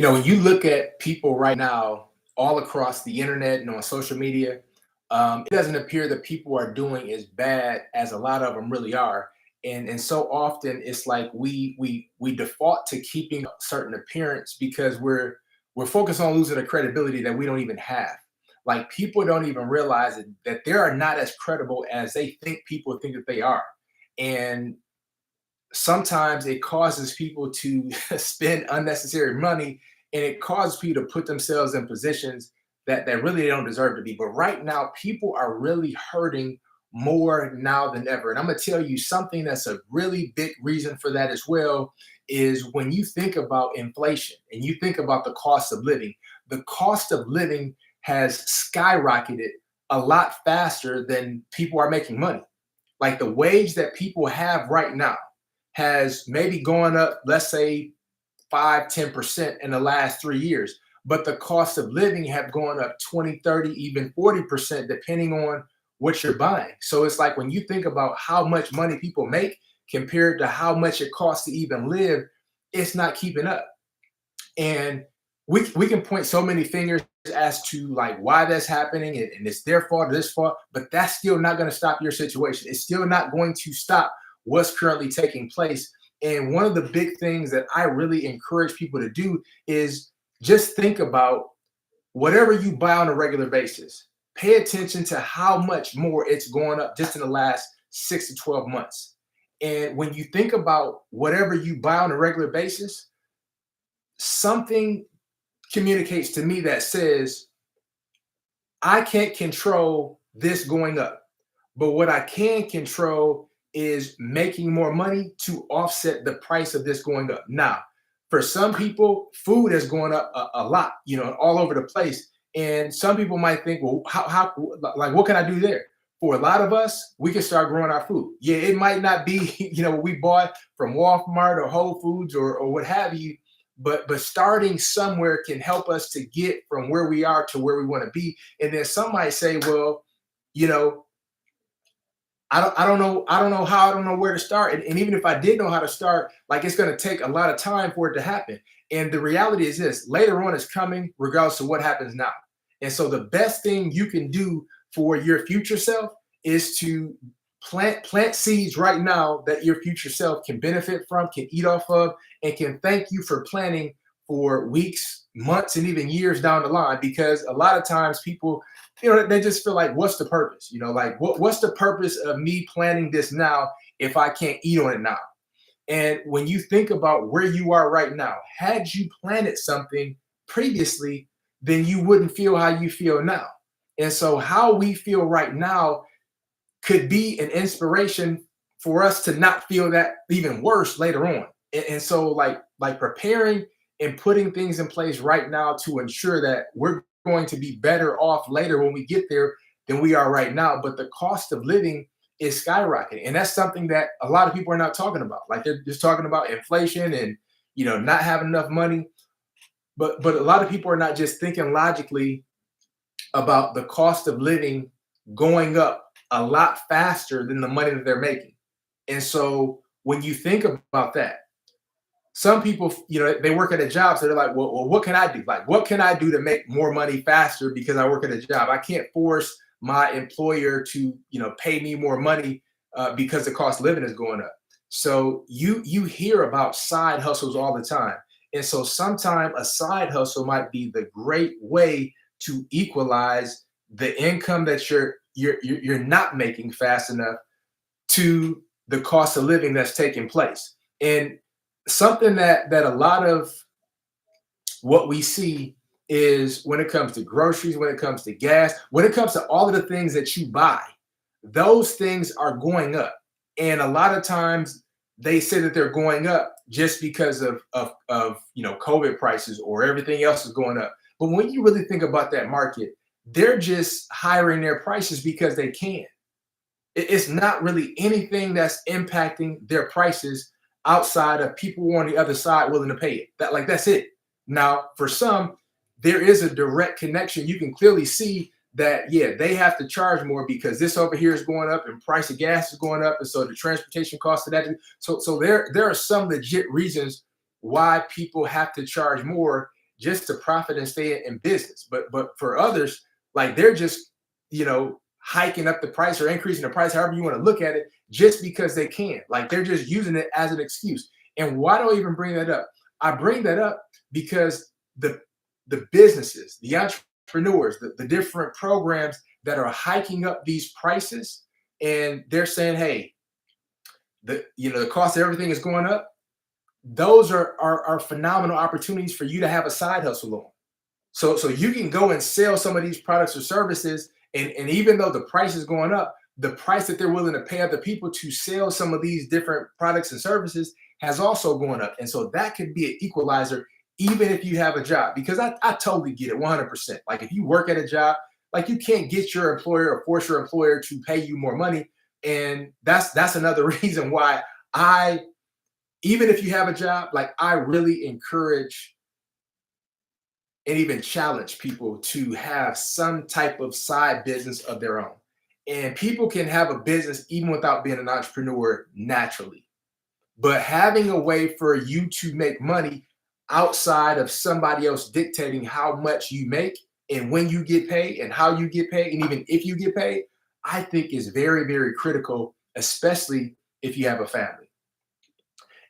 When you look at people right now, all across the internet and on social media, it doesn't appear that people are doing as bad as a lot of them really are. And so often it's like we default to keeping a certain appearance because we're focused on losing the credibility that we don't even have. Like people don't even realize that they are not as credible as they think people think that they are. And sometimes it causes people to spend unnecessary money, and it causes people to put themselves in positions that really they don't deserve to be. But right now people are really hurting more now than ever, and I'm going to tell you something that's a really big reason for that as well. Is when you think about inflation and you think about the cost of living has skyrocketed a lot faster than people are making money. Like the wage that people have right now has maybe gone up, let's say 5, 10% in the last 3 years. But the cost of living have gone up 20, 30, even 40%, depending on what you're buying. So it's like when you think about how much money people make compared to how much it costs to even live, it's not keeping up. And we can point so many fingers as to like why that's happening, and it's their fault or this fault, but that's still not going to stop your situation. It's still not going to stop what's currently taking place. And one of the big things that I really encourage people to do is just think about whatever you buy on a regular basis. Pay attention to how much more it's going up just in the last 6 to 12 months. And when you think about whatever you buy on a regular basis, something communicates to me that says, I can't control this going up, but what I can control is making more money to offset the price of this going up. Now, for some people, food is going up a lot, all over the place. And some people might think, well, like, what can I do there? For a lot of us, we can start growing our food. Yeah, it might not be, what we bought from Walmart or Whole Foods or what have you, but starting somewhere can help us to get from where we are to where we want to be. And then some might say, well, you know, I don't know where to start. And even if I did know how to start, like it's going to take a lot of time for it to happen. And the reality is this: later on is coming, regardless of what happens now. And so the best thing you can do for your future self is to plant seeds right now that your future self can benefit from, can eat off of, and can thank you for planning for weeks, months, and even years down the line. Because a lot of times people, they just feel like, what's the purpose? Like what's the purpose of me planning this now if I can't eat on it now? And when you think about where you are right now, had you planted something previously, then you wouldn't feel how you feel now. And so how we feel right now could be an inspiration for us to not feel that even worse later on. And so like preparing and putting things in place right now to ensure that we're going to be better off later when we get there than we are right now. But the cost of living is skyrocketing. And that's something that a lot of people are not talking about. Like they're just talking about inflation and not having enough money. But a lot of people are not just thinking logically about the cost of living going up a lot faster than the money that they're making. And so when you think about that, some people, they work at a job, so they're like, well, what can I do? Like, what can I do to make more money faster because I work at a job? I can't force my employer to, pay me more money because the cost of living is going up. So you hear about side hustles all the time. And so sometimes a side hustle might be the great way to equalize the income that you're not making fast enough to the cost of living that's taking place. And something that a lot of what we see is when it comes to groceries, when it comes to gas, when it comes to all of the things that you buy, those things are going up. And a lot of times they say that they're going up just because of COVID prices or everything else is going up. But when you really think about that market, they're just hiring their prices because they can. It's not really anything that's impacting their prices outside of people on the other side willing to pay it. That's it. Now, for some, there is a direct connection. You can clearly see that, yeah, they have to charge more because this over here is going up and price of gas is going up. And so the transportation cost of that. So there are some legit reasons why people have to charge more just to profit and stay in business. But for others, like they're just, hiking up the price or increasing the price, however you want to look at it, just because they can. Like they're just using it as an excuse. And why do I even bring that up? I bring that up because the businesses, the entrepreneurs, the different programs that are hiking up these prices, and they're saying, hey, the cost of everything is going up. Those are phenomenal opportunities for you to have a side hustle on. So you can go and sell some of these products or services, and even though the price is going up, the price that they're willing to pay other people to sell some of these different products and services has also gone up. And so that could be an equalizer, even if you have a job, because I totally get it 100%. Like if you work at a job, like you can't get your employer or force your employer to pay you more money. And that's another reason why even if you have a job, like I really encourage and even challenge people to have some type of side business of their own. And people can have a business even without being an entrepreneur naturally. But having a way for you to make money outside of somebody else dictating how much you make and when you get paid and how you get paid, and even if you get paid, I think is very, very critical, especially if you have a family.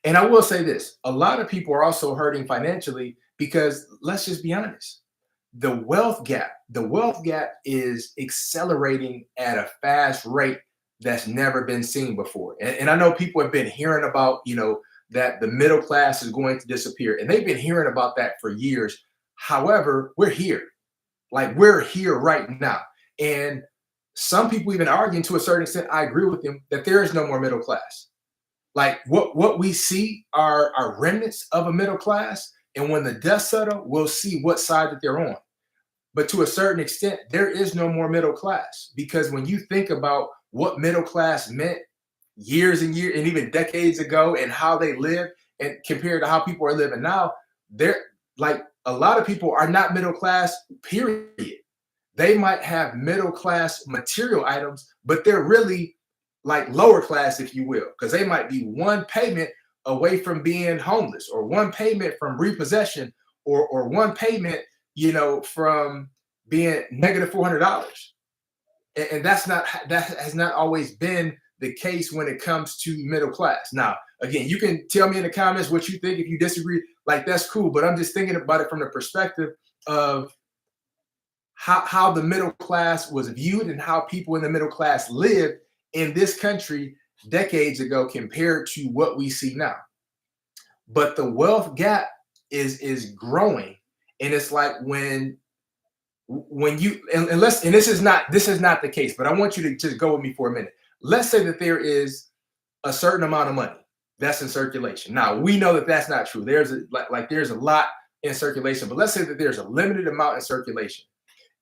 And I will say this, a lot of people are also hurting financially because let's just be honest, the wealth gap is accelerating at a fast rate that's never been seen before. And I know people have been hearing about, that the middle class is going to disappear. And they've been hearing about that for years. However, we're here. Like we're here right now. And some people even arguing to a certain extent, I agree with them, that there is no more middle class. Like what we see are remnants of a middle class. And when the dust settles, we'll see what side that they're on. But to a certain extent, there is no more middle class, because when you think about what middle class meant years and years and even decades ago and how they lived and compared to how people are living now, they're like a lot of people are not middle class, period. They might have middle class material items, but they're really like lower class, if you will, because they might be one payment away from being homeless, or one payment from repossession, or one payment, from being negative $400. And that has not always been the case when it comes to middle class. Now, again, you can tell me in the comments what you think. If you disagree, like that's cool. But I'm just thinking about it from the perspective of how the middle class was viewed and how people in the middle class lived in this country decades ago compared to what we see now. But the wealth gap is growing, and it's like when you and this is not the case, but I want you to just go with me for a minute. Let's say that there is a certain amount of money that's in circulation. Now we know that that's not true. There's a lot in circulation, but let's say that there's a limited amount in circulation.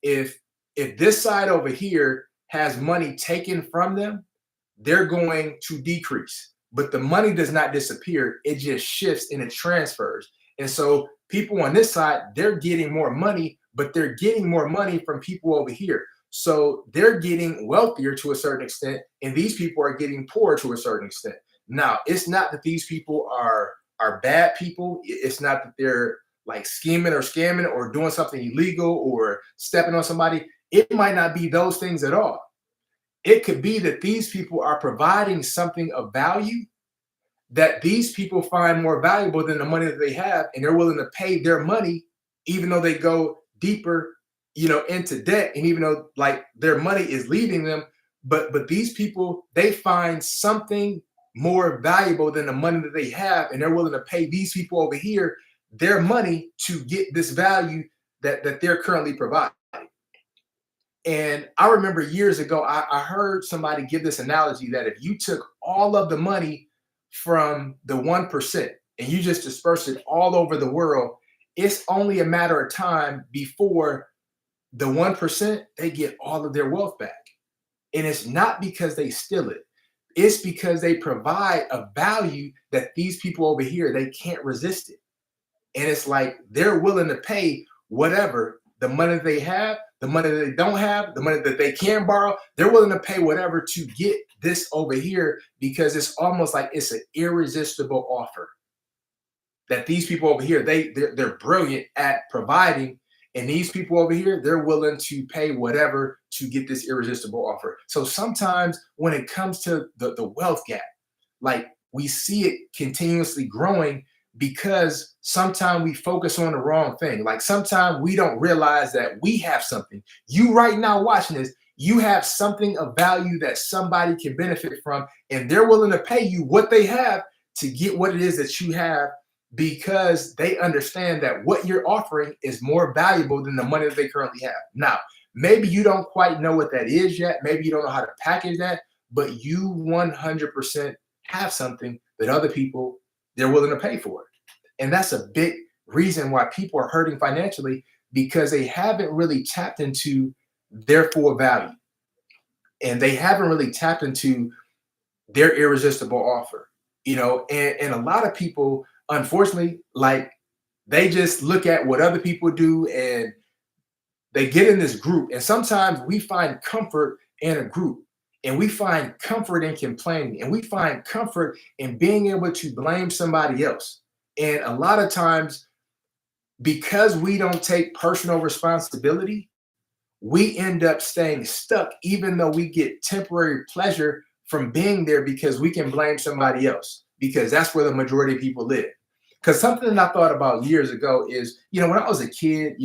If this side over here has money taken from them, they're going to decrease. But the money does not disappear, it just shifts and it transfers. And so people on this side, they're getting more money, but they're getting more money from people over here. So they're getting wealthier to a certain extent, and these people are getting poorer to a certain extent. Now, it's not that these people are bad people. It's not that they're like scheming or scamming or doing something illegal or stepping on somebody. It might not be those things at all. It could be that these people are providing something of value that these people find more valuable than the money that they have, and they're willing to pay their money, even though they go deeper, into debt, and even though like their money is leaving them, but these people, they find something more valuable than the money that they have, and they're willing to pay these people over here their money to get this value that they're currently providing. And I remember years ago, I heard somebody give this analogy that if you took all of the money from the 1% and you just disperse it all over the world, it's only a matter of time before the 1%, they get all of their wealth back. And it's not because they steal it. It's because they provide a value that these people over here, they can't resist it. And it's like they're willing to pay whatever, the money that they have, the money that they don't have, the money that they can borrow. They're willing to pay whatever to get this over here because it's almost like it's an irresistible offer. that these people over here, they're brilliant at providing, and these people over here, they're willing to pay whatever to get this irresistible offer. So sometimes when it comes to the wealth gap, like we see it continuously growing because sometimes we focus on the wrong thing. Like sometimes we don't realize that we have something. You right now watching this, you have something of value that somebody can benefit from, and they're willing to pay you what they have to get what it is that you have, because they understand that what you're offering is more valuable than the money that they currently have. Now, maybe you don't quite know what that is yet. Maybe you don't know how to package that, but you 100% have something that other people, they're willing to pay for it. And that's a big reason why people are hurting financially, because they haven't really tapped into their full value, and they haven't really tapped into their irresistible offer. And a lot of people, unfortunately, like they just look at what other people do and they get in this group. And sometimes we find comfort in a group, and we find comfort in complaining, and we find comfort in being able to blame somebody else. And a lot of times, because we don't take personal responsibility, we end up staying stuck, even though we get temporary pleasure from being there, because we can blame somebody else, because that's where the majority of people live. Because something that I thought about years ago is, when I was a kid,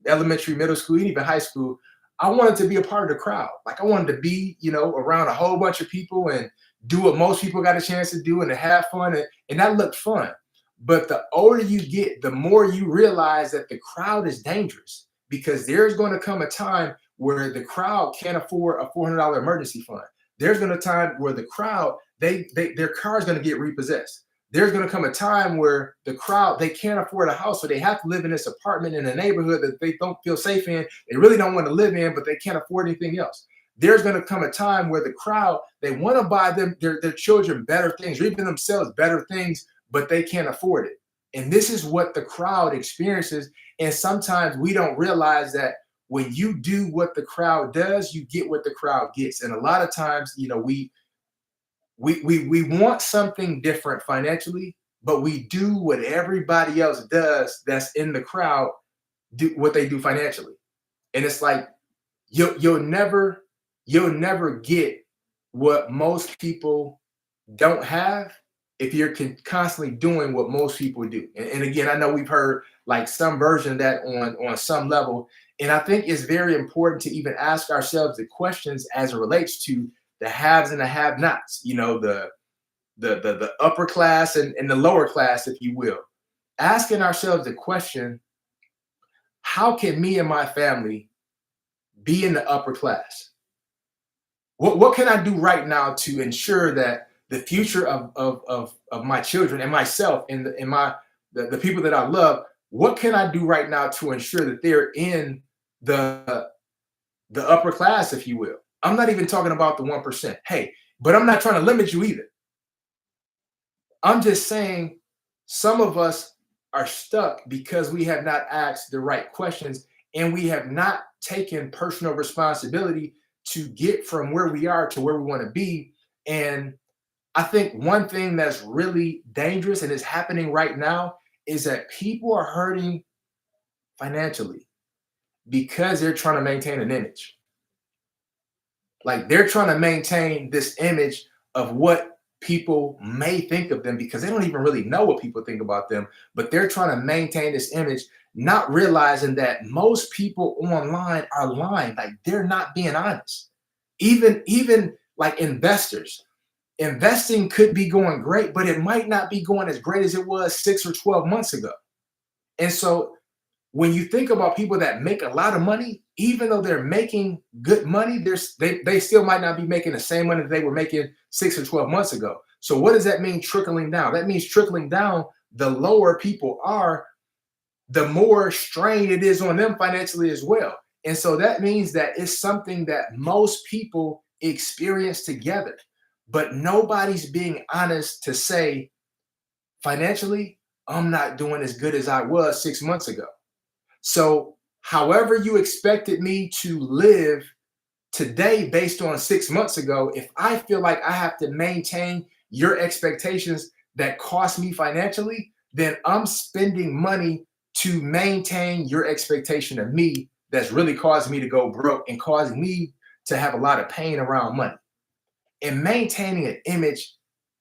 elementary, middle school, and even high school, I wanted to be a part of the crowd. Like I wanted to be, around a whole bunch of people and do what most people got a chance to do and to have fun. And that looked fun. But the older you get, the more you realize that the crowd is dangerous, because there's going to come a time where the crowd can't afford a $400 emergency fund. There's going to time where the crowd, their car is going to get repossessed. There's going to come a time where the crowd, they can't afford a house, so they have to live in this apartment in a neighborhood that they don't feel safe in. They really don't want to live in, but they can't afford anything else. There's going to come a time where the crowd, they want to buy their children better things, or even themselves better things, but they can't afford it. And this is what the crowd experiences. And sometimes we don't realize that when you do what the crowd does, you get what the crowd gets. And a lot of times, we want something different financially, but we do what everybody else does that's in the crowd, do what they do financially. And it's like you'll never get what most people don't have if you're constantly doing what most people do. And again, I know we've heard like some version of that on some level. And I think it's very important to even ask ourselves the questions as it relates to the haves and the have-nots, the upper class and the lower class, if you will. Asking ourselves the question, how can me and my family be in the upper class? What can I do right now to ensure that the future of my children and myself and the people that I love, what can I do right now to ensure that they're in the upper class, if you will? I'm not even talking about the 1%. Hey, but I'm not trying to limit you either. I'm just saying some of us are stuck because we have not asked the right questions, and we have not taken personal responsibility to get from where we are to where we want to be. And I think one thing that's really dangerous and is happening right now is that people are hurting financially because they're trying to maintain an image. Like they're trying to maintain this image of what people may think of them, because they don't even really know what people think about them, but they're trying to maintain this image, not realizing that most people online are lying. Like they're not being honest. Even like investors. Investing could be going great, but it might not be going as great as it was 6 or 12 months ago. And so when you think about people that make a lot of money, even though they're making good money, they still might not be making the same money that they were making 6 or 12 months ago. So what does that mean, trickling down? That means trickling down, the lower people are, the more strain it is on them financially as well. And so that means that it's something that most people experience together. But nobody's being honest to say, financially, I'm not doing as good as I was 6 months ago. So however you expected me to live today based on 6 months ago, if I feel like I have to maintain your expectations that cost me financially, then I'm spending money to maintain your expectation of me that's really causing me to go broke and causing me to have a lot of pain around money. And maintaining an image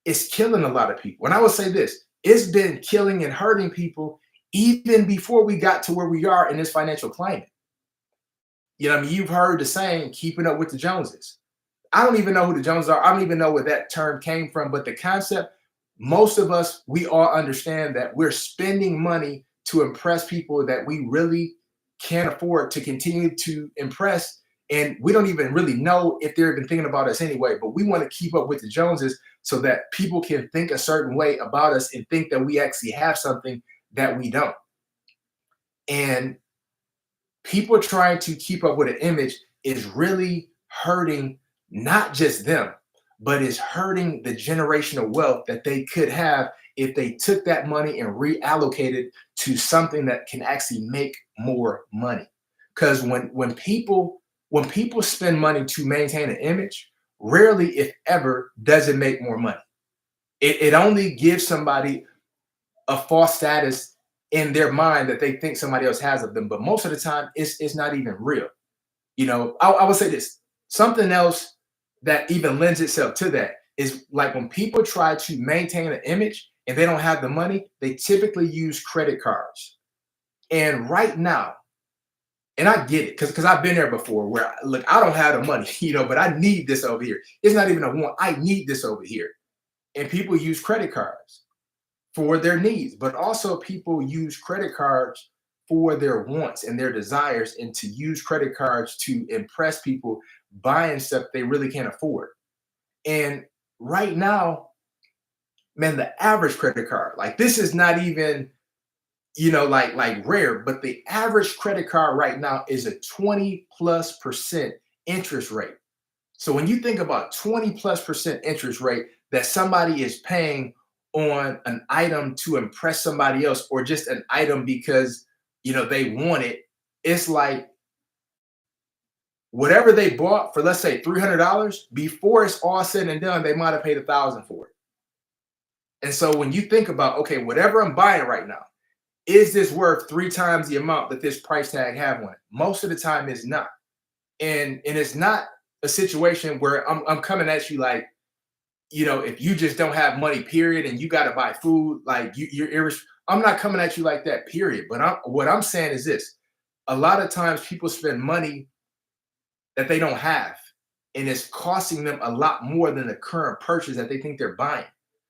is killing a lot of people. And I will say this, it's been killing and hurting people even before we got to where we are in this financial climate. You know what I mean? You've heard the saying, keeping up with the Joneses. I don't even know who the Joneses are. I don't even know where that term came from, but the concept, most of us, we all understand that we're spending money to impress people that we really can't afford to continue to impress. And we don't even really know if they're even thinking about us anyway, but we want to keep up with the Joneses so that people can think a certain way about us and think that we actually have something that we don't. And people trying to keep up with an image is really hurting not just them, but is hurting the generational wealth that they could have if they took that money and reallocated to something that can actually make more money. Because when people spend money to maintain an image, rarely, if ever, does it make more money. It only gives somebody a false status in their mind that they think somebody else has of them. But most of the time, it's not even real. I would say this, something else that even lends itself to that is like when people try to maintain an image and they don't have the money, they typically use credit cards. And right now, and I get it because I've been there before where look, I don't have the money, but I need this over here. It's not even a want, I need this over here. And people use credit cards for their needs, but also people use credit cards for their wants and their desires, and to use credit cards to impress people buying stuff they really can't afford. And right now, man, the average credit card, like this is not even, like rare, but the average credit card right now is a 20+% interest rate. So when you think about 20+% interest rate that somebody is paying on an item to impress somebody else, or just an item because they want it, it's like whatever they bought for, let's say $300, before it's all said and done, they might have paid 1,000 for it. And so when you think about, okay, whatever I'm buying right now, is this worth 3 times the amount that this price tag have on it? Most of the time it's not. And it's not a situation where I'm coming at you like, if you just don't have money, period, and you got to buy food, like I'm not coming at you like that, period. But what I'm saying is this: a lot of times people spend money that they don't have, and it's costing them a lot more than the current purchase that they think they're buying.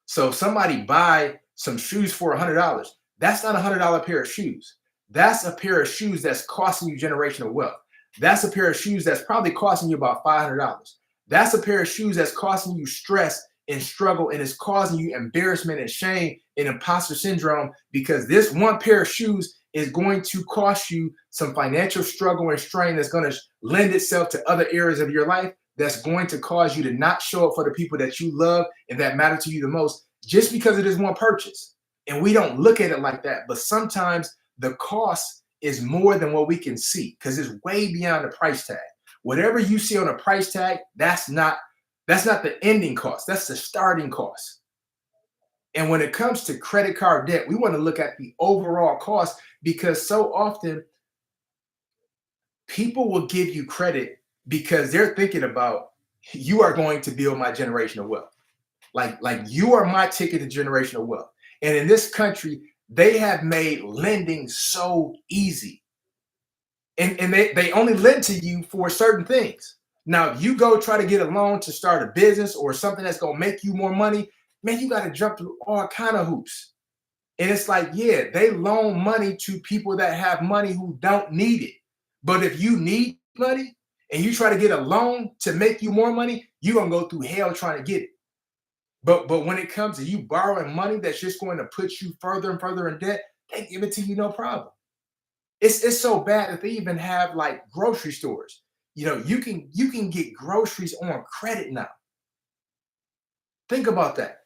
So if somebody buy some shoes for $100, that's not $100 pair of shoes. That's a pair of shoes that's costing you generational wealth. That's a pair of shoes that's probably costing you about $500. That's a pair of shoes that's costing you stress and struggle, and it's causing you embarrassment and shame and imposter syndrome, because this one pair of shoes is going to cost you some financial struggle and strain that's going to lend itself to other areas of your life, that's going to cause you to not show up for the people that you love and that matter to you the most, just because it is one purchase. And we don't look at it like that. But sometimes the cost is more than what we can see, because it's way beyond the price tag. Whatever you see on a price tag, that's not the ending cost. That's the starting cost. And when it comes to credit card debt, we want to look at the overall cost, because so often people will give you credit because they're thinking about, you are going to build my generational wealth. Like you are my ticket to generational wealth. And in this country, they have made lending so easy. And they only lend to you for certain things. Now, if you go try to get a loan to start a business or something that's going to make you more money, man, you got to jump through all kind of hoops. And it's like, yeah, they loan money to people that have money who don't need it. But if you need money and you try to get a loan to make you more money, you're going to go through hell trying to get it. But when it comes to you borrowing money that's just going to put you further and further in debt, they give it to you no problem. It's so bad that they even have like grocery stores. You can get groceries on credit now. Think about that.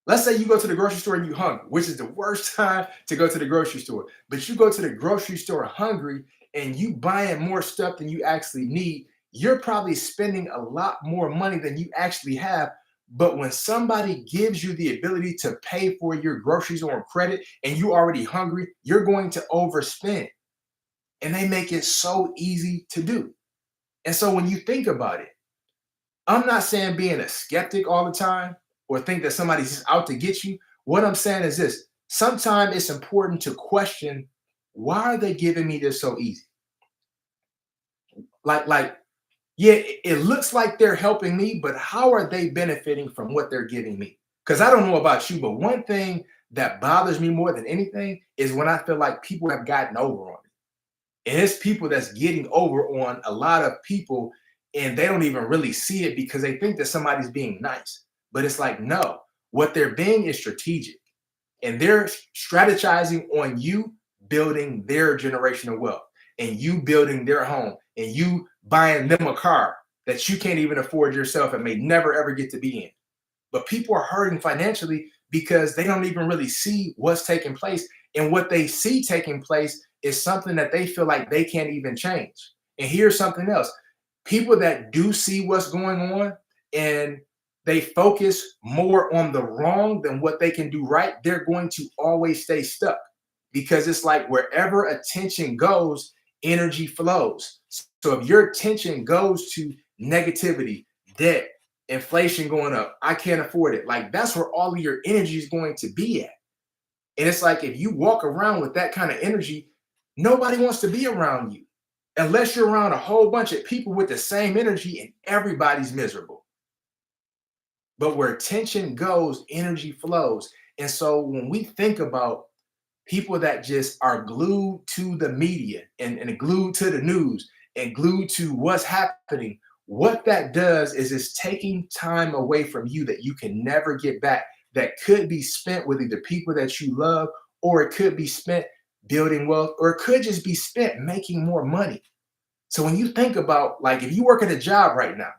Let's say you go to the grocery store and you hungry, which is the worst time to go to the grocery store. But you go to the grocery store hungry and you buying more stuff than you actually need. You're probably spending a lot more money than you actually have. But when somebody gives you the ability to pay for your groceries on credit and you already hungry, you're going to overspend. And they make it so easy to do. And so when you think about it, I'm not saying being a skeptic all the time or think that somebody's just out to get you. What I'm saying is this: sometimes it's important to question, why are they giving me this so easy? Like, yeah, it looks like they're helping me, but how are they benefiting from what they're giving me? Because I don't know about you, but one thing that bothers me more than anything is when I feel like people have gotten over on me. And it's people that's getting over on a lot of people, and they don't even really see it because they think that somebody's being nice. But it's like, no, what they're being is strategic, and they're strategizing on you building their generational wealth and you building their home and you buying them a car that you can't even afford yourself and may never ever get to be in. But people are hurting financially because they don't even really see what's taking place. And what they see taking place is something that they feel like they can't even change. And here's something else: people that do see what's going on and they focus more on the wrong than what they can do right, they're going to always stay stuck, because it's like wherever attention goes, energy flows. So if your attention goes to negativity, debt, inflation going up, I can't afford it, like that's where all of your energy is going to be at. And it's like if you walk around with that kind of energy, nobody wants to be around you unless you're around a whole bunch of people with the same energy and everybody's miserable. But where attention goes, energy flows. And so when we think about people that just are glued to the media and glued to the news and glued to what's happening, what that does is it's taking time away from you that you can never get back, that could be spent with either people that you love, or it could be spent building wealth, or it could just be spent making more money. So when you think about, like, if you work at a job right now,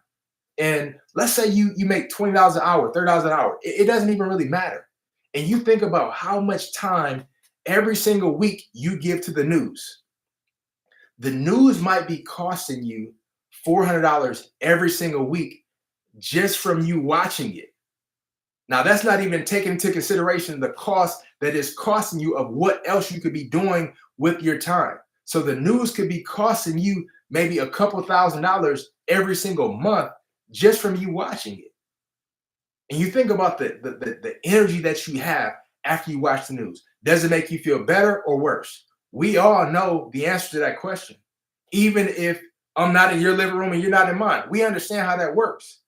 and let's say you make $20 an hour, $30 an hour, it doesn't even really matter. And you think about how much time every single week you give to the news might be costing you $400 every single week just from you watching it. Now, that's not even taking into consideration the cost that is costing you of what else you could be doing with your time. So the news could be costing you maybe a couple $1,000s every single month just from you watching it. And you think about the energy that you have after you watch the news. Does it make you feel better or worse? We all know the answer to that question. Even if I'm not in your living room and you're not in mine, we understand how that works.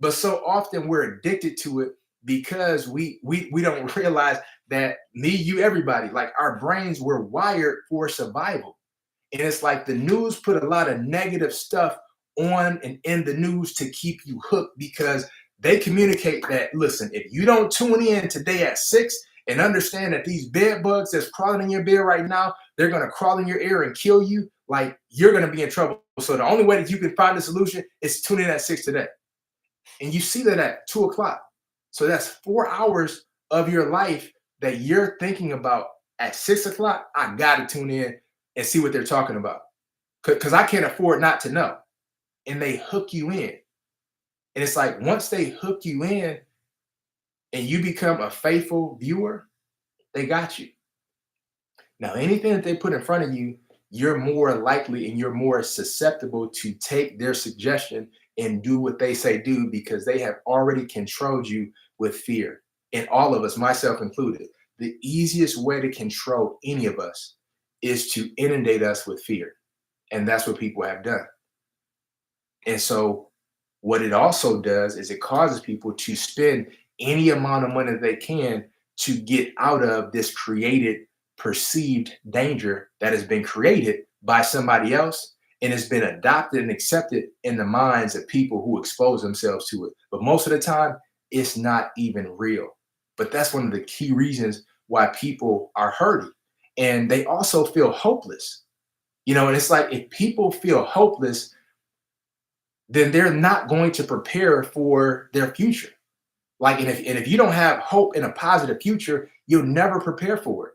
But so often we're addicted to it because we don't realize that me, you, everybody, like our brains were wired for survival. And it's like the news put a lot of negative stuff on and in the news to keep you hooked, because they communicate that, listen, if you don't tune in today at 6 and understand that these bed bugs that's crawling in your bed right now, they're going to crawl in your ear and kill you, like you're going to be in trouble. So the only way that you can find a solution is tune in at 6 today. And you see that at 2 o'clock. So that's 4 hours of your life that you're thinking about at 6 o'clock. I got to tune in and see what they're talking about, because I can't afford not to know. And they hook you in. And it's like once they hook you in and you become a faithful viewer, they got you. Now, anything that they put in front of you, you're more likely and you're more susceptible to take their suggestion and do what they say do, because they have already controlled you with fear. And all of us, myself included, the easiest way to control any of us is to inundate us with fear. And that's what people have done. And so what it also does is it causes people to spend any amount of money they can to get out of this created perceived danger that has been created by somebody else and has been adopted and accepted in the minds of people who expose themselves to it. But most of the time, it's not even real. But that's one of the key reasons why people are hurting. And they also feel hopeless. And it's like if people feel hopeless, then they're not going to prepare for their future. Like, and if you don't have hope in a positive future, you'll never prepare for it.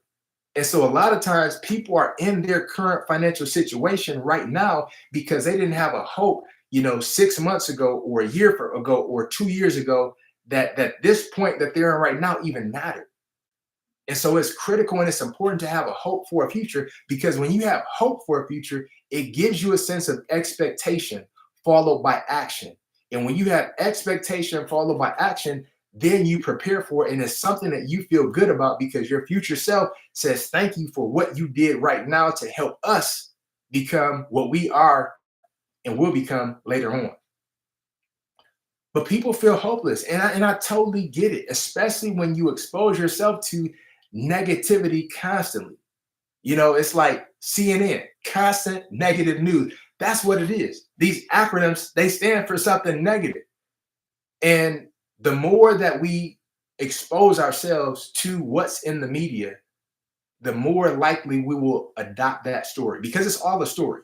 And so a lot of times people are in their current financial situation right now because they didn't have a hope, 6 months ago or a year ago or 2 years ago that this point that they're in right now even mattered. And so it's critical and it's important to have a hope for a future, because when you have hope for a future, it gives you a sense of expectation followed by action. And when you have expectation followed by action, then you prepare for it. And it's something that you feel good about because your future self says, thank you for what you did right now to help us become what we are and will become later on. But people feel hopeless. And I totally get it, especially when you expose yourself to negativity constantly. It's like CNN, constant negative news. That's what it is. These acronyms, they stand for something negative. And the more that we expose ourselves to what's in the media, the more likely we will adopt that story, because it's all a story.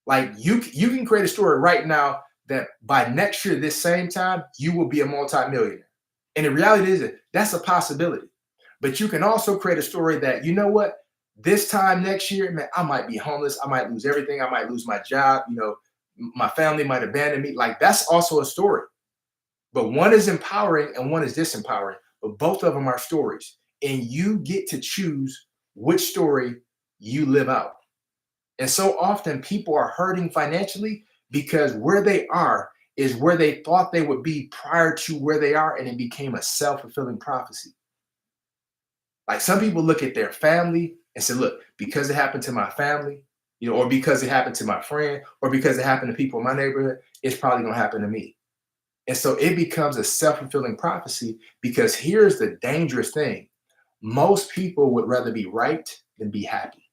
Like you can create a story right now that by next year, this same time, you will be a multimillionaire. And the reality is that that's a possibility. But you can also create a story that, you know what, this time next year, man, I might be homeless. I might lose everything. I might lose my job. My family might abandon me. Like, that's also a story. But one is empowering and one is disempowering. But both of them are stories. And you get to choose which story you live out. And so often people are hurting financially because where they are is where they thought they would be prior to where they are, and it became a self-fulfilling prophecy. Like, some people look at their family and say, look, because it happened to my family, or because it happened to my friend, or because it happened to people in my neighborhood, it's probably going to happen to me. And so it becomes a self-fulfilling prophecy, because here's the dangerous thing. Most people would rather be right than be happy.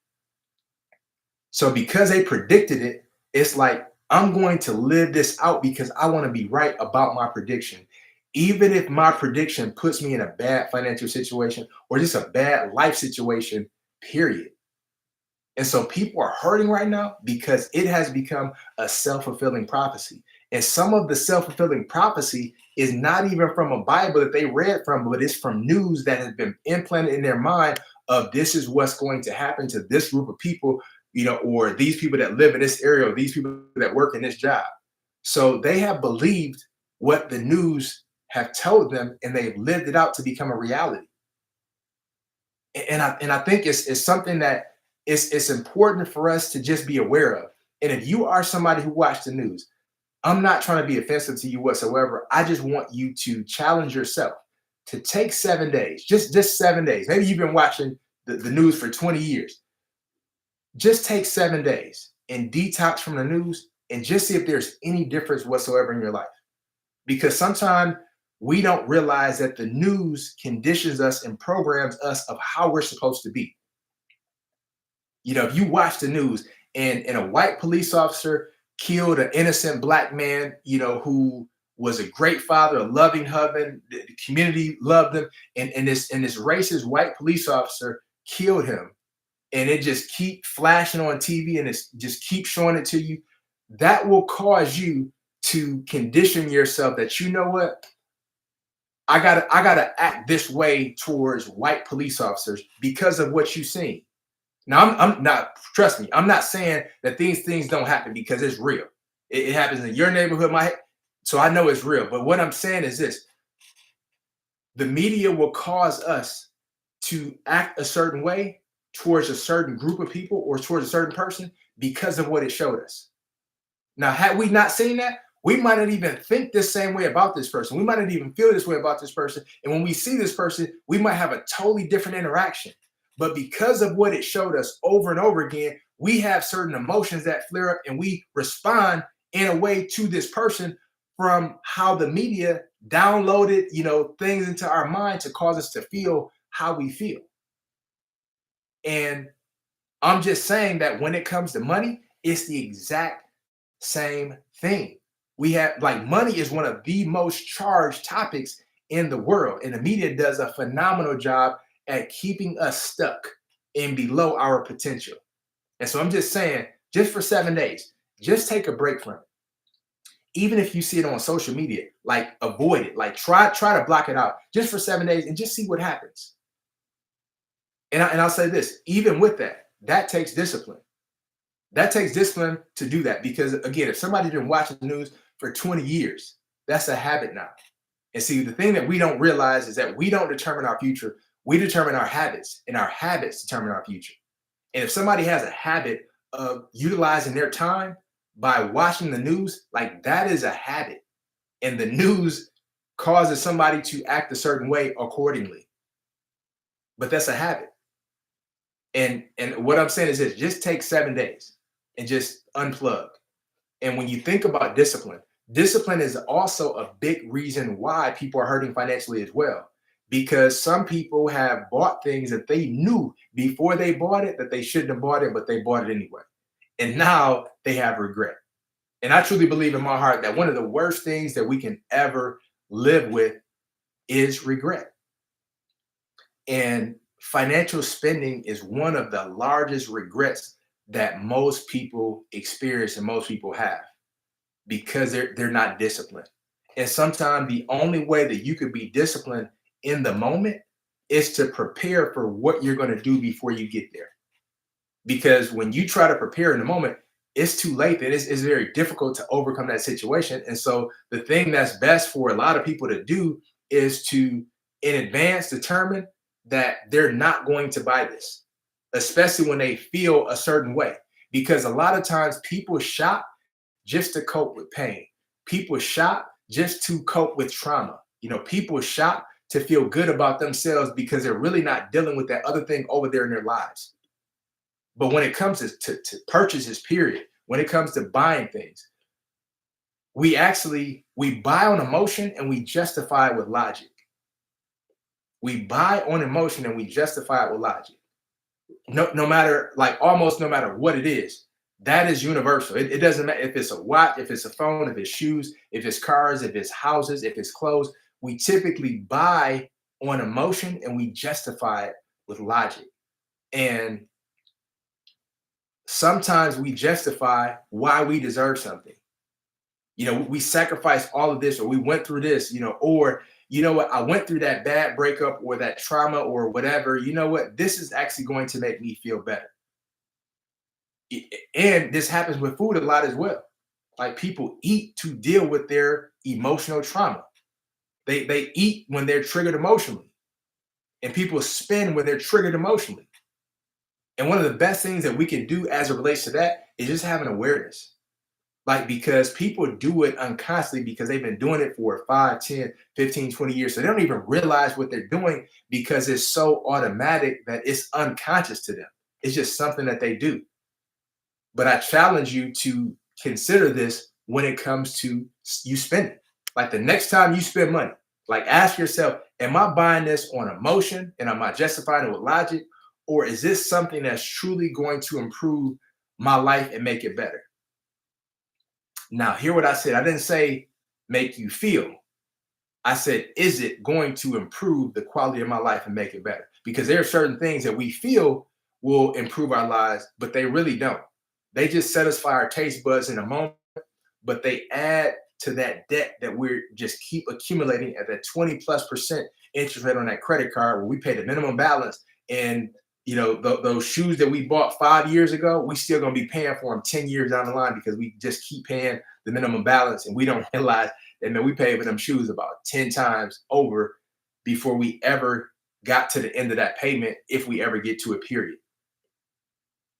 So because they predicted it, it's like, I'm going to live this out because I want to be right about my prediction. Even if my prediction puts me in a bad financial situation or just a bad life situation, period. And so people are hurting right now because it has become a self-fulfilling prophecy. And some of the self-fulfilling prophecy is not even from a Bible that they read from, but it's from news that has been implanted in their mind of, this is what's going to happen to this group of people, or these people that live in this area, or these people that work in this job. So they have believed what the news have told them, and they've lived it out to become a reality. And I think it's something that it's important for us to just be aware of. And if you are somebody who watched the news, I'm not trying to be offensive to you whatsoever. I just want you to challenge yourself to take 7 days, just 7 days. Maybe you've been watching the news for 20 years. Just take 7 days and detox from the news and just see if there's any difference whatsoever in your life. Because sometimes we don't realize that the news conditions us and programs us of how we're supposed to be. If you watch the news and a white police officer killed an innocent black man, who was a great father, a loving husband, the community loved him, and this racist white police officer killed him, and it just keep flashing on TV and it's just keep showing it to you, that will cause you to condition yourself that, you know what, I gotta act this way towards white police officers because of what you've seen. Now, I'm not, trust me, I'm not saying that these things don't happen, because it's real. It happens in your neighborhood, so I know it's real. But what I'm saying is this: the media will cause us to act a certain way towards a certain group of people or towards a certain person because of what it showed us. Now, had we not seen that, we might not even think the same way about this person. We might not even feel this way about this person. And when we see this person, we might have a totally different interaction. But because of what it showed us over and over again, we have certain emotions that flare up and we respond in a way to this person from how the media downloaded, things into our mind to cause us to feel how we feel. And I'm just saying that when it comes to money, it's the exact same thing. We have, like, money is one of the most charged topics in the world, and the media does a phenomenal job at keeping us stuck and below our potential. And so I'm just saying, just for 7 days, just take a break from it. Even if you see it on social media, like, avoid it. Like, try to block it out just for 7 days and just see what happens. And I'll say this: even with that takes discipline. That takes discipline to do that, because again, if somebody's been watching the news for 20 years, that's a habit now. And see, the thing that we don't realize is that we don't determine our future. We determine our habits, and our habits determine our future. And if somebody has a habit of utilizing their time by watching the news, like that is a habit. And the news causes somebody to act a certain way accordingly. But that's a habit. And what I'm saying is this, just take 7 days and just unplug. And when you think about discipline, discipline is also a big reason why people are hurting financially as well. Because some people have bought things that they knew before they bought it that they shouldn't have bought it, but they bought it anyway. And now they have regret. And I truly believe in my heart that one of the worst things that we can ever live with is regret. And financial spending is one of the largest regrets that most people experience and most people have because they're not disciplined. And sometimes the only way that you could be disciplined in the moment is to prepare for what you're going to do before you get there. Because when you try to prepare in the moment, it's too late. It's very difficult to overcome that situation. And so the thing that's best for a lot of people to do is to, in advance, determine that they're not going to buy this, especially when they feel a certain way. Because a lot of times people shop just to cope with pain. People shop just to cope with trauma. People shop to feel good about themselves because they're really not dealing with that other thing over there in their lives. But when it comes to purchases, period, when it comes to buying things, we buy on emotion and we justify it with logic. We buy on emotion and we justify it with logic. No matter, like almost no matter what it is, that is universal. It doesn't matter if it's a watch, if it's a phone, if it's shoes, if it's cars, if it's houses, if it's clothes. We typically buy on emotion and we justify it with logic. And sometimes we justify why we deserve something. We sacrificed all of this, or we went through this, or what, I went through that bad breakup or that trauma or whatever. You know what? This is actually going to make me feel better. And this happens with food a lot as well. Like people eat to deal with their emotional trauma. They eat when they're triggered emotionally, and people spend when they're triggered emotionally. And one of the best things that we can do as it relates to that is just having awareness. Like, because people do it unconsciously because they've been doing it for 5, 10, 15, 20 years. So they don't even realize what they're doing because it's so automatic that it's unconscious to them. It's just something that they do. But I challenge you to consider this when it comes to you spending. Like the next time you spend money, like ask yourself, am I buying this on emotion and am I justifying it with logic? Or is this something that's truly going to improve my life and make it better? Now, hear what I said. I didn't say make you feel. I said, is it going to improve the quality of my life and make it better? Because there are certain things that we feel will improve our lives, but they really don't. They just satisfy our taste buds in a moment, but they add to that debt that we're just keep accumulating at that 20+% interest rate on that credit card where we pay the minimum balance. And those shoes that we bought 5 years ago, we still gonna be paying for them 10 years down the line because we just keep paying the minimum balance, and we don't realize that, man, we paid for them shoes about 10 times over before we ever got to the end of that payment, if we ever get to a period.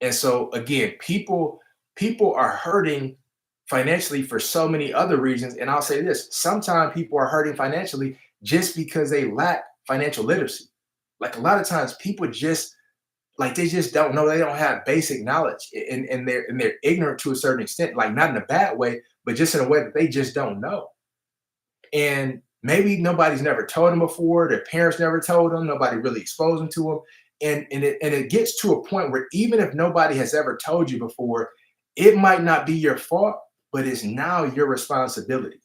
And so again, people are hurting financially for so many other reasons. And I'll say this, sometimes people are hurting financially just because they lack financial literacy. Like a lot of times people just they just don't know. They don't have basic knowledge, and they're ignorant to a certain extent, like not in a bad way, but just in a way that they just don't know. And maybe nobody's never told them before. Their parents never told them. Nobody really exposed them to them. And it gets to a point where even if nobody has ever told you before, it might not be your fault, but it's now your responsibility.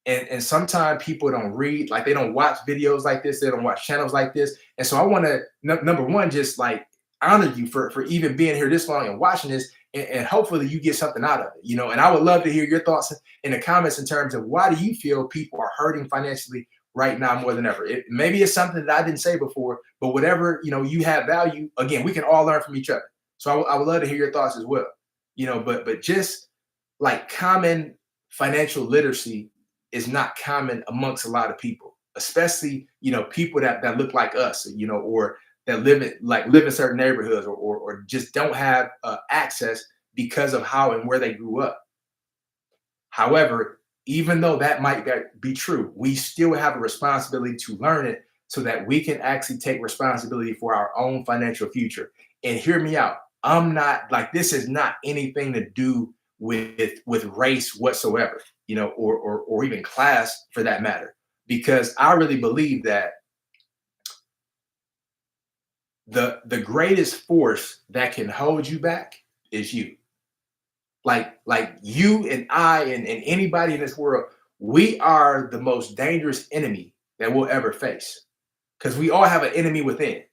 And sometimes people don't read, like they don't watch videos like this, they don't watch channels like this. And so I want to number one, just like honor you for even being here this long and watching this, and hopefully you get something out of it. And I would love to hear your thoughts in the comments in terms of why do you feel people are hurting financially right now more than ever. Maybe it's something that I didn't say before, but whatever you have value. Again, we can all learn from each other. So I would love to hear your thoughts as well. But just like common financial literacy is not common amongst a lot of people, especially, people that look like us, or that live in certain neighborhoods, or just don't have access because of how and where they grew up. However, even though that might be true, we still have a responsibility to learn it so that we can actually take responsibility for our own financial future. And hear me out. I'm not like, this is not anything to do with race whatsoever, or even class for that matter, because I really believe that the greatest force that can hold you back is you. Like you and I and anybody in this world, we are the most dangerous enemy that we'll ever face, because we all have an enemy within.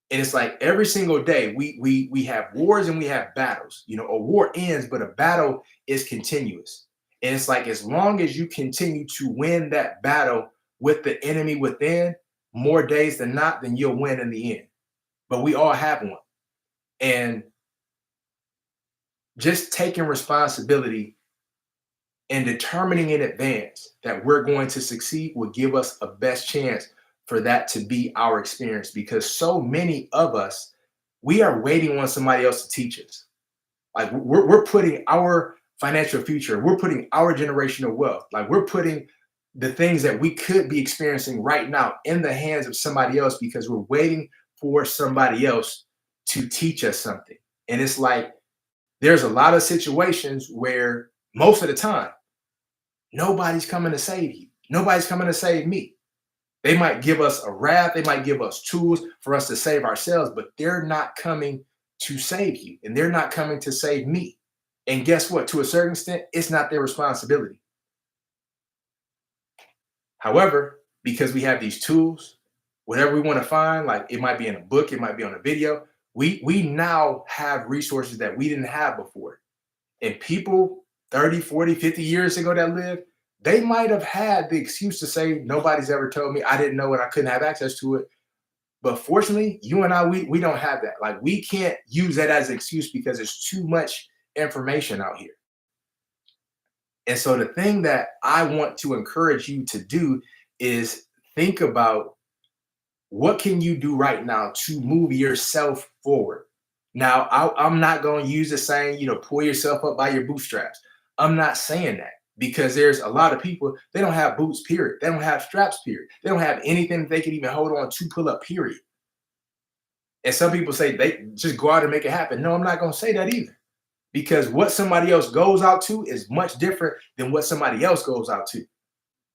And it's like every single day we have wars and we have battles. A war ends, but a battle is continuous. And it's like, as long as you continue to win that battle with the enemy within, more days than not, then you'll win in the end. But we all have one. And just taking responsibility and determining in advance that we're going to succeed will give us a best chance for that to be our experience, because so many of us, we are waiting on somebody else to teach us. Like we're putting our financial future, we're putting our generational wealth, like we're putting the things that we could be experiencing right now in the hands of somebody else, because we're waiting for somebody else to teach us something. And it's like, there's a lot of situations where most of the time, nobody's coming to save you. Nobody's coming to save me. They might give us a raft, they might give us tools for us to save ourselves, but they're not coming to save you, and they're not coming to save me. And guess what? To a certain extent, it's not their responsibility. However, because we have these tools, whatever we want to find, like it might be in a book, it might be on a video, we now have resources that we didn't have before. And people 30, 40, 50 years ago that lived, they might have had the excuse to say, nobody's ever told me, I didn't know it, I couldn't have access to it. But fortunately, you and I, we don't have that. Like, we can't use that as an excuse because there's too much information out here. And so the thing that I want to encourage you to do is think about, what can you do right now to move yourself forward? Now, I'm not going to use the saying, pull yourself up by your bootstraps. I'm not saying that, because there's a lot of people, they don't have boots, period. They don't have straps, period. They don't have anything they can even hold on to pull up, period. And some people say they just go out and make it happen. No, I'm not going to say that either, because what somebody else goes out to is much different than what somebody else goes out to.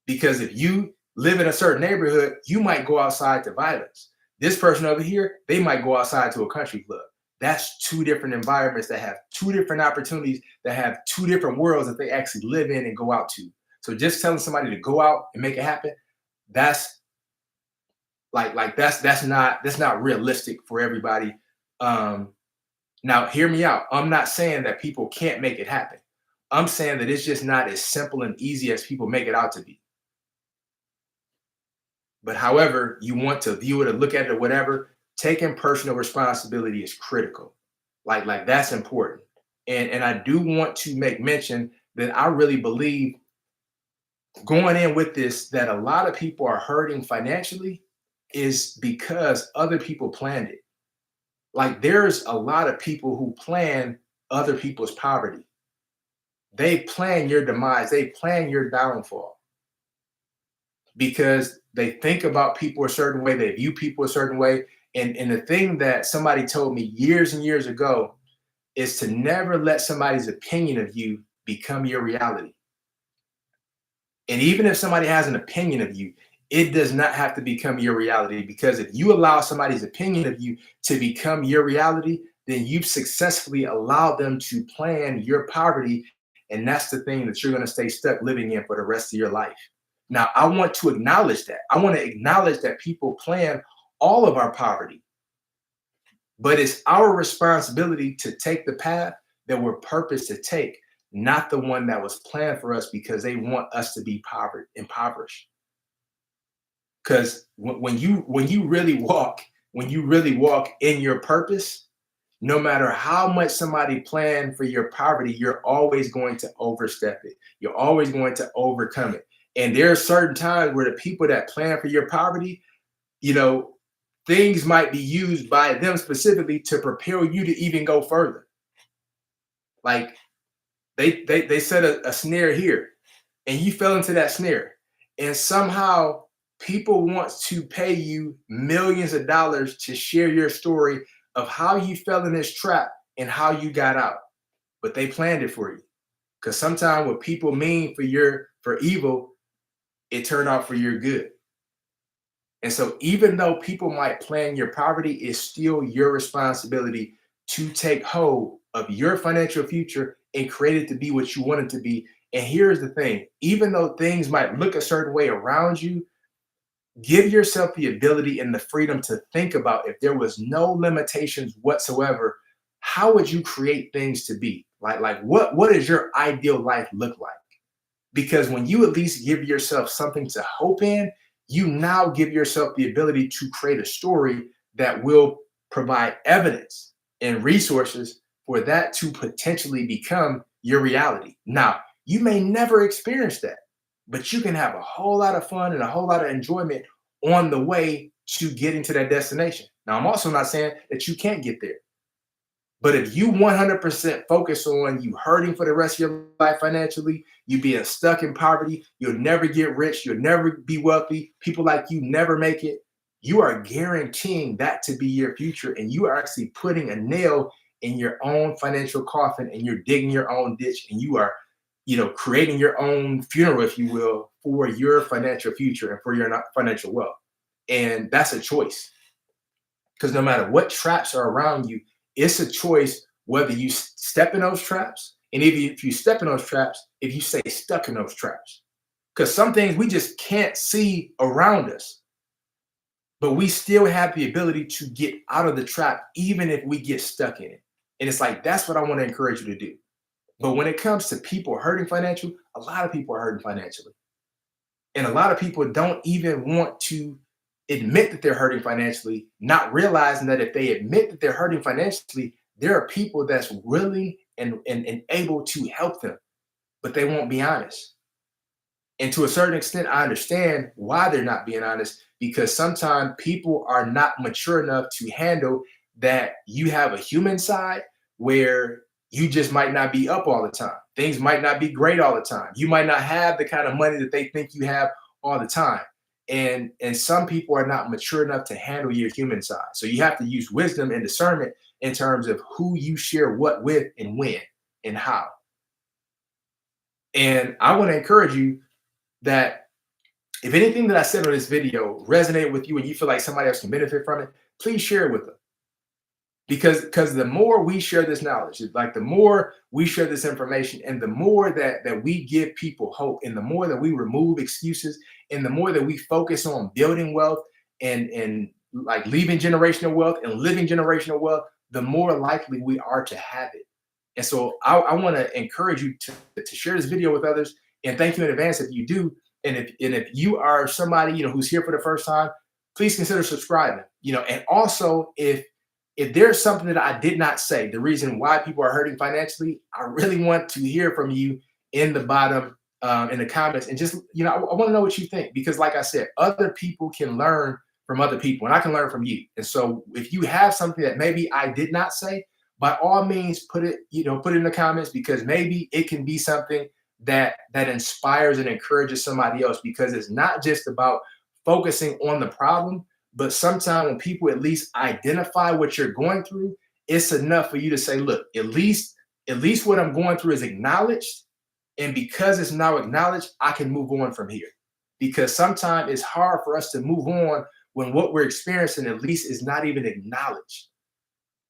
Because if you live in a certain neighborhood, you might go outside to violence. This person over here, they might go outside to a country club. That's two different environments that have two different opportunities, that have two different worlds that they actually live in and go out to. So just telling somebody to go out and make it happen, that's that's not realistic for everybody. Now hear me out. I'm not saying that people can't make it happen. I'm saying that it's just not as simple and easy as people make it out to be. But however you want to view it or look at it or whatever, taking personal responsibility is critical. Like that's important. And I do want to make mention that I really believe, going in with this, that a lot of people are hurting financially is because other people planned it. Like, there's a lot of people who plan other people's poverty. They plan your demise, they plan your downfall, because they think about people a certain way, they view people a certain way. And the thing that somebody told me years and years ago is to never let somebody's opinion of you become your reality. And even if somebody has an opinion of you, it does not have to become your reality, because if you allow somebody's opinion of you to become your reality, then you've successfully allowed them to plan your poverty. And that's the thing that you're going to stay stuck living in for the rest of your life. Now, I want to acknowledge that. I want to acknowledge that people plan all of our poverty, but it's our responsibility to take the path that we're purposed to take, not the one that was planned for us because they want us to be impoverished. Because when you really walk in your purpose, no matter how much somebody planned for your poverty, you're always going to overstep it. You're always going to overcome it. And there are certain times where the people that plan for your poverty, you know, things might be used by them specifically to propel you to even go further. Like they set a snare here and you fell into that snare. And somehow people want to pay you millions of dollars to share your story of how you fell in this trap and how you got out. But they planned it for you. Because sometimes what people mean for evil, it turned out for your good. And so even though people might plan your poverty, it's still your responsibility to take hold of your financial future and create it to be what you want it to be. And here's the thing, even though things might look a certain way around you, give yourself the ability and the freedom to think about, if there was no limitations whatsoever, how would you create things to be? Like what does your ideal life look like? Because when you at least give yourself something to hope in, you now give yourself the ability to create a story that will provide evidence and resources for that to potentially become your reality. Now, you may never experience that, but you can have a whole lot of fun and a whole lot of enjoyment on the way to getting to that destination. Now, I'm also not saying that you can't get there. But if you 100% focus on you hurting for the rest of your life financially, you being stuck in poverty, you'll never get rich, you'll never be wealthy, people like you never make it, you are guaranteeing that to be your future. And you are actually putting a nail in your own financial coffin, and you're digging your own ditch, and you are, creating your own funeral, if you will, for your financial future and for your financial wealth. And that's a choice. Because no matter what traps are around you, it's a choice whether you step in those traps, and if you step in those traps, if you stay stuck in those traps. Because some things we just can't see around us, but we still have the ability to get out of the trap, even if we get stuck in it. And it's like, that's what I want to encourage you to do. But when it comes to people hurting financially, a lot of people are hurting financially. And a lot of people don't even want to admit that they're hurting financially, not realizing that if they admit that they're hurting financially, there are people that's willing and able to help them, but they won't be honest. And to a certain extent, I understand why they're not being honest, because sometimes people are not mature enough to handle that you have a human side where you just might not be up all the time. Things might not be great all the time. You might not have the kind of money that they think you have all the time. And some people are not mature enough to handle your human side. So you have to use wisdom and discernment in terms of who you share what with and when and how. And I want to encourage you that if anything that I said on this video resonated with you and you feel like somebody else can benefit from it, please share it with them. Because the more we share this knowledge, like the more we share this information, and the more that we give people hope, and the more that we remove excuses, and the more that we focus on building wealth and like leaving generational wealth and living generational wealth, the more likely we are to have it. And so I want to encourage you to share this video with others, and thank you in advance if you do. And if you are somebody who's here for the first time, please consider subscribing. And also if there's something that I did not say, the reason why people are hurting financially, I really want to hear from you in the bottom in the comments. And just, I want to know what you think, because like I said, other people can learn from other people, and I can learn from you. And so if you have something that maybe I did not say, by all means, put it in the comments, because maybe it can be something that inspires and encourages somebody else, because it's not just about focusing on the problem. But sometimes when people at least identify what you're going through, it's enough for you to say, look, at least what I'm going through is acknowledged. And because it's now acknowledged, I can move on from here. Because sometimes it's hard for us to move on when what we're experiencing at least is not even acknowledged.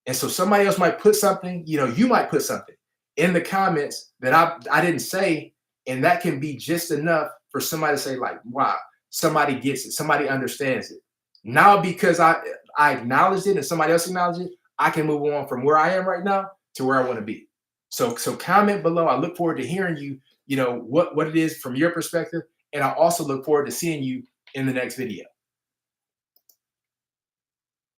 And so somebody else might put something, you might put something in the comments that I didn't say. And that can be just enough for somebody to say, like, wow, somebody gets it, somebody understands it. Now, because I acknowledged it and somebody else acknowledged it, I can move on from where I am right now to where I want to be. So comment below. I look forward to hearing you, what it is from your perspective. And I also look forward to seeing you in the next video.